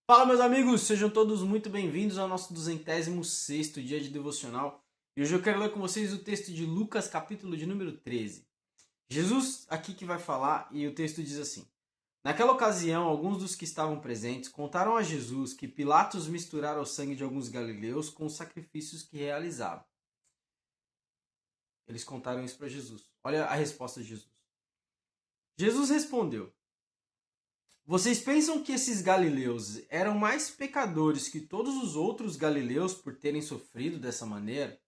Fala, meus amigos, sejam todos muito bem-vindos ao nosso 206º dia de devocional. E hoje eu quero ler com vocês o texto de Lucas, capítulo de número 13. Jesus aqui que vai falar e o texto diz assim: Naquela ocasião, alguns dos que estavam presentes contaram a Jesus que Pilatos misturara o sangue de alguns galileus com os sacrifícios que realizava. Eles contaram isso para Jesus. Olha a resposta de Jesus. Jesus respondeu: Vocês pensam que esses galileus eram mais pecadores que todos os outros galileus por terem sofrido dessa maneira?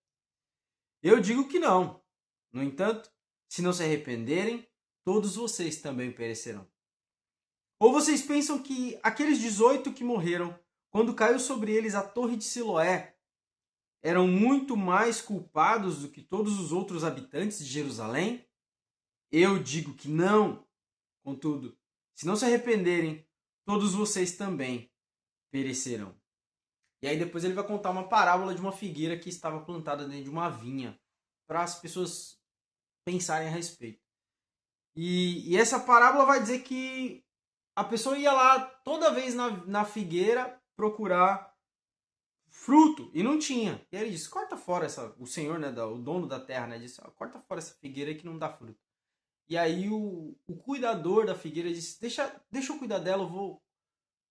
Eu digo que não. No entanto, se não se arrependerem, todos vocês também perecerão. Ou vocês pensam que aqueles 18 que morreram quando caiu sobre eles a torre de Siloé eram muito mais culpados do que todos os outros habitantes de Jerusalém? Eu digo que não. Contudo, se não se arrependerem, todos vocês também perecerão. E aí depois ele vai contar uma parábola de uma figueira que estava plantada dentro de uma vinha, para as pessoas pensarem a respeito. E essa parábola vai dizer que a pessoa ia lá toda vez na figueira procurar fruto, e não tinha. E aí ele disse, corta fora o senhor, né, o dono da terra, né, disse, corta fora essa figueira aí que não dá fruto. E aí o cuidador da figueira disse, deixa eu cuidar dela, eu vou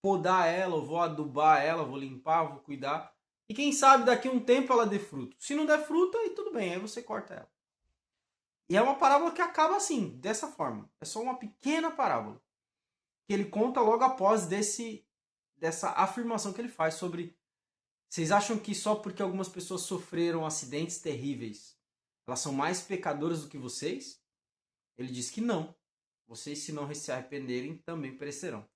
podar ela, eu vou adubar ela, eu vou limpar, eu vou cuidar. E quem sabe daqui a um tempo ela dê fruto. Se não der fruto, aí tudo bem, aí você corta ela. E é uma parábola que acaba assim, dessa forma. É só uma pequena parábola. Que ele conta logo após dessa afirmação que ele faz sobre... Vocês acham que só porque algumas pessoas sofreram acidentes terríveis, elas são mais pecadoras do que vocês? Ele diz que não. Vocês, se não se arrependerem, também perecerão.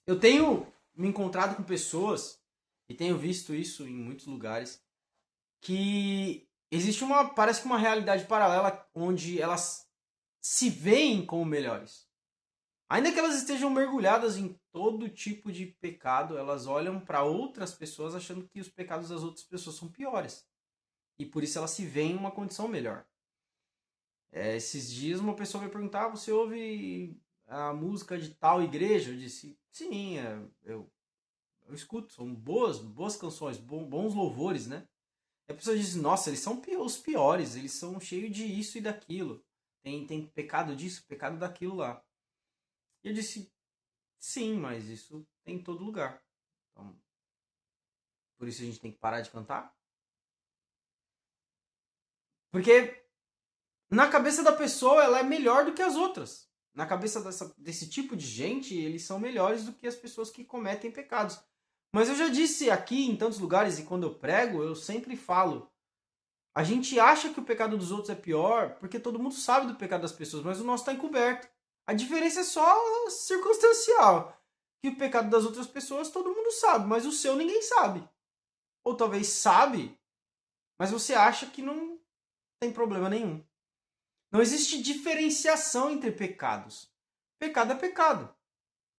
Eu tenho me encontrado com pessoas, e tenho visto isso em muitos lugares, que existe parece que uma realidade paralela onde elas se veem como melhores. Ainda que elas estejam mergulhadas em todo tipo de pecado, elas olham para outras pessoas achando que os pecados das outras pessoas são piores. E por isso elas se veem em uma condição melhor. Esses dias uma pessoa me perguntar, você ouve a música de tal igreja? Eu disse, sim, eu escuto, são boas canções, bons louvores, né? E a pessoa diz, nossa, eles são os piores, eles são cheios de isso e daquilo. Tem pecado disso, pecado daquilo lá. E eu disse, sim, mas isso tem em todo lugar. Então, por isso a gente tem que parar de cantar. Porque na cabeça da pessoa ela é melhor do que as outras. Na cabeça desse tipo de gente, eles são melhores do que as pessoas que cometem pecados. Mas eu já disse aqui em tantos lugares e quando eu prego, eu sempre falo. A gente acha que o pecado dos outros é pior porque todo mundo sabe do pecado das pessoas, mas o nosso está encoberto. A diferença é só circunstancial. Que o pecado das outras pessoas todo mundo sabe, mas o seu ninguém sabe. Ou talvez sabe, mas você acha que não tem problema nenhum. Não existe diferenciação entre pecados. Pecado é pecado.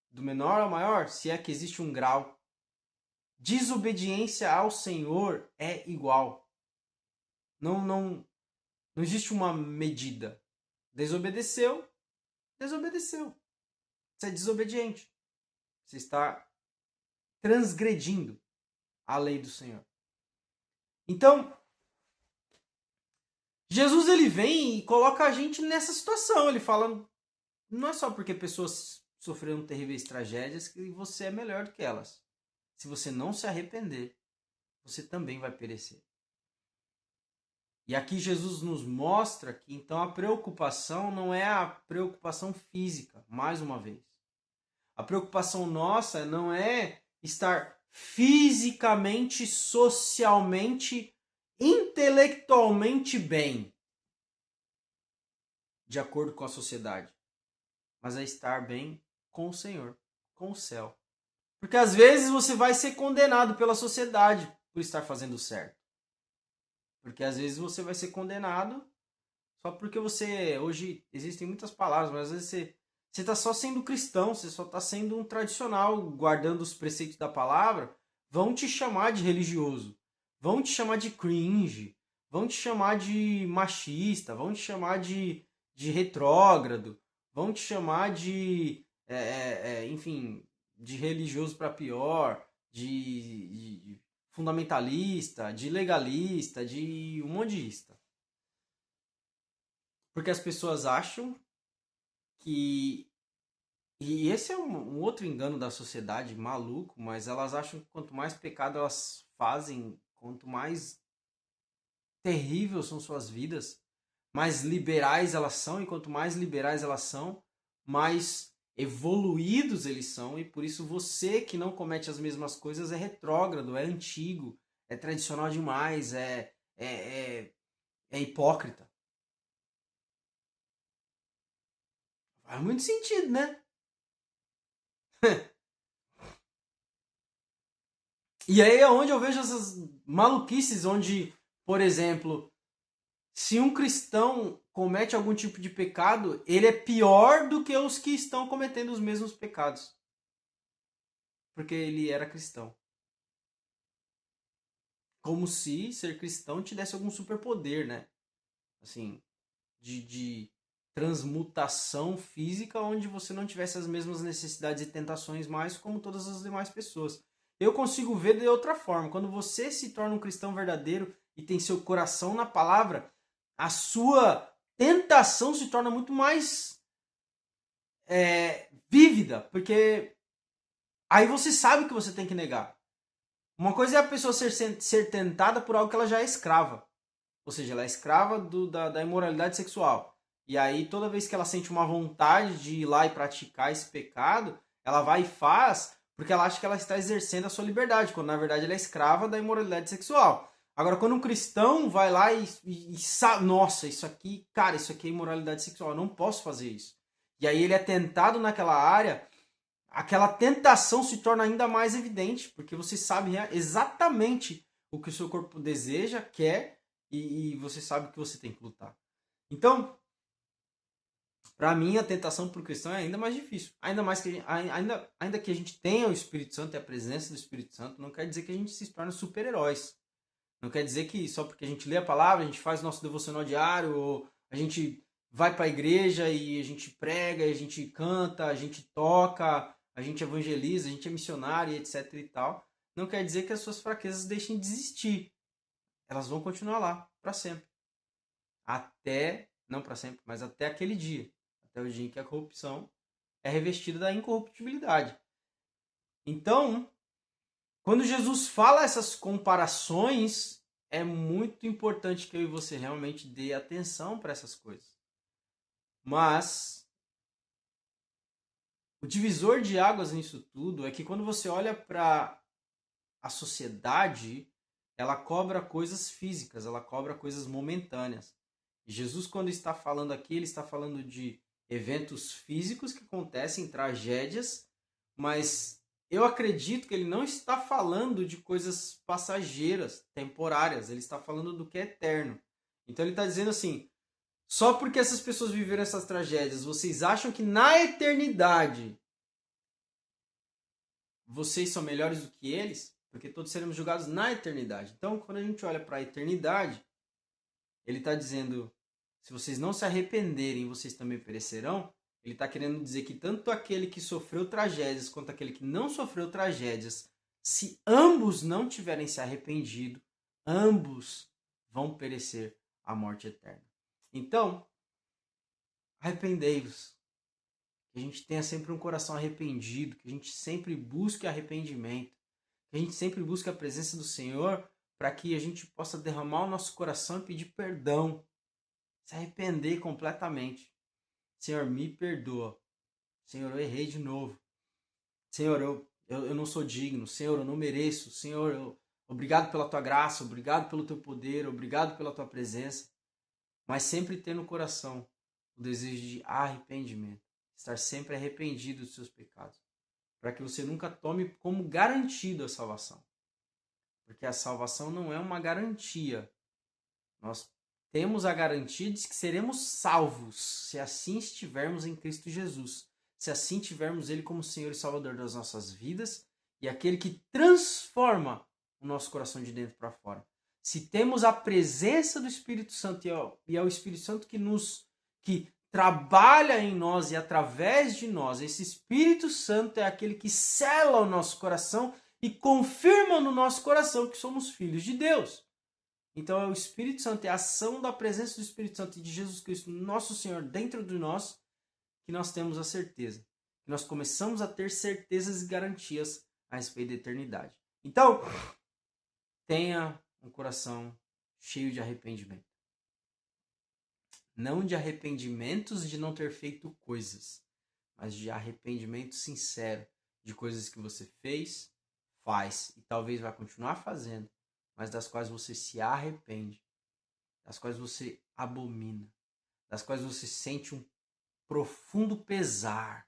Do menor ao maior, se é que existe um grau. Desobediência ao Senhor é igual. Não existe uma medida. Desobedeceu. Você é desobediente. Você está transgredindo a lei do Senhor. Então, Jesus ele vem e coloca a gente nessa situação. Ele fala, não é só porque pessoas sofreram terríveis tragédias que você é melhor do que elas. Se você não se arrepender, você também vai perecer. E aqui Jesus nos mostra que então a preocupação não é a preocupação física, mais uma vez. A preocupação nossa não é estar fisicamente, socialmente, intelectualmente bem, de acordo com a sociedade, mas é estar bem com o Senhor, com o céu. Porque às vezes você vai ser condenado pela sociedade por estar fazendo certo. Porque às vezes você vai ser condenado só porque você... Hoje existem muitas palavras, mas às vezes você está só sendo cristão, você só está sendo um tradicional, guardando os preceitos da palavra. Vão te chamar de religioso, vão te chamar de cringe, vão te chamar de machista, vão te chamar de retrógrado, vão te chamar de, enfim, de religioso para pior, de fundamentalista, de legalista, de um monteísta. Porque as pessoas acham que... E esse é um outro engano da sociedade, maluco, mas elas acham que quanto mais pecado elas fazem, quanto mais terríveis são suas vidas, mais liberais elas são, e quanto mais liberais elas são, mais evoluídos eles são, e por isso você que não comete as mesmas coisas é retrógrado, é antigo, é tradicional demais, é hipócrita. Faz muito sentido, né? E aí é onde eu vejo essas maluquices, onde, por exemplo, se um cristão comete algum tipo de pecado, ele é pior do que os que estão cometendo os mesmos pecados. Porque ele era cristão. Como se ser cristão te desse algum superpoder, né? Assim, de transmutação física, onde você não tivesse as mesmas necessidades e tentações mais como todas as demais pessoas. Eu consigo ver de outra forma. Quando você se torna um cristão verdadeiro e tem seu coração na palavra, a sua tentação se torna muito mais vívida, porque aí você sabe que você tem que negar. Uma coisa é a pessoa ser tentada por algo que ela já é escrava. Ou seja, ela é escrava da imoralidade sexual. E aí, toda vez que ela sente uma vontade de ir lá e praticar esse pecado, ela vai e faz, porque ela acha que ela está exercendo a sua liberdade, quando na verdade ela é escrava da imoralidade sexual. Agora, quando um cristão vai lá e sabe, nossa, isso aqui, cara, isso aqui é imoralidade sexual, eu não posso fazer isso. E aí ele é tentado naquela área, aquela tentação se torna ainda mais evidente, porque você sabe exatamente o que o seu corpo deseja, quer, e você sabe que você tem que lutar. Então, para mim, a tentação para o cristão é ainda mais difícil. Ainda mais que ainda que a gente tenha o Espírito Santo e a presença do Espírito Santo, não quer dizer que a gente se torne super-heróis. Não quer dizer que só porque a gente lê a palavra, a gente faz o nosso devocional diário, ou a gente vai para a igreja e a gente prega, a gente canta, a gente toca, a gente evangeliza, a gente é missionário, etc e tal. Não quer dizer que as suas fraquezas deixem de existir. Elas vão continuar lá para sempre. Até, não para sempre, mas até aquele dia. Até o dia em que a corrupção é revestida da incorruptibilidade. Então, quando Jesus fala essas comparações, é muito importante que eu e você realmente dê atenção para essas coisas. Mas o divisor de águas nisso tudo é que quando você olha para a sociedade, ela cobra coisas físicas, ela cobra coisas momentâneas. E Jesus, quando está falando aqui, ele está falando de eventos físicos que acontecem, tragédias, mas eu acredito que ele não está falando de coisas passageiras, temporárias, ele está falando do que é eterno. Então ele está dizendo assim, só porque essas pessoas viveram essas tragédias, vocês acham que na eternidade vocês são melhores do que eles? Porque todos seremos julgados na eternidade. Então, quando a gente olha para a eternidade, ele está dizendo, se vocês não se arrependerem, vocês também perecerão. Ele está querendo dizer que tanto aquele que sofreu tragédias quanto aquele que não sofreu tragédias, se ambos não tiverem se arrependido, ambos vão perecer a morte eterna. Então, arrependei-vos. Que a gente tenha sempre um coração arrependido, que a gente sempre busque arrependimento, que a gente sempre busque a presença do Senhor para que a gente possa derramar o nosso coração e pedir perdão, se arrepender completamente. Senhor, me perdoa. Senhor, eu errei de novo. Senhor, eu não sou digno. Senhor, eu não mereço. Senhor, obrigado pela tua graça, obrigado pelo teu poder, obrigado pela tua presença. Mas sempre ter no coração o desejo de arrependimento. Estar sempre arrependido dos seus pecados. Para que você nunca tome como garantido a salvação. Porque a salvação não é uma garantia. Nós temos a garantia de que seremos salvos se assim estivermos em Cristo Jesus. Se assim tivermos Ele como Senhor e Salvador das nossas vidas e aquele que transforma o nosso coração de dentro para fora. Se temos a presença do Espírito Santo e é o Espírito Santo que trabalha em nós e através de nós. Esse Espírito Santo é aquele que sela o nosso coração e confirma no nosso coração que somos filhos de Deus. Então é o Espírito Santo, é a ação da presença do Espírito Santo e de Jesus Cristo, nosso Senhor, dentro de nós, que nós temos a certeza. Que nós começamos a ter certezas e garantias a respeito da eternidade. Então, tenha um coração cheio de arrependimento. Não de arrependimentos de não ter feito coisas, mas de arrependimento sincero de coisas que você fez, faz e talvez vai continuar fazendo, mas das quais você se arrepende, das quais você abomina, das quais você sente um profundo pesar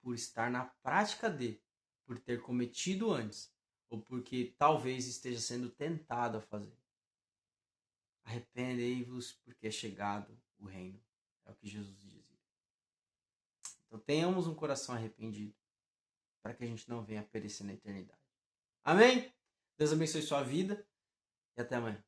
por estar na prática de, por ter cometido antes, ou porque talvez esteja sendo tentado a fazer. Arrependei-vos porque é chegado o reino. É o que Jesus dizia. Então tenhamos um coração arrependido para que a gente não venha perecer na eternidade. Amém? Deus abençoe sua vida e até amanhã.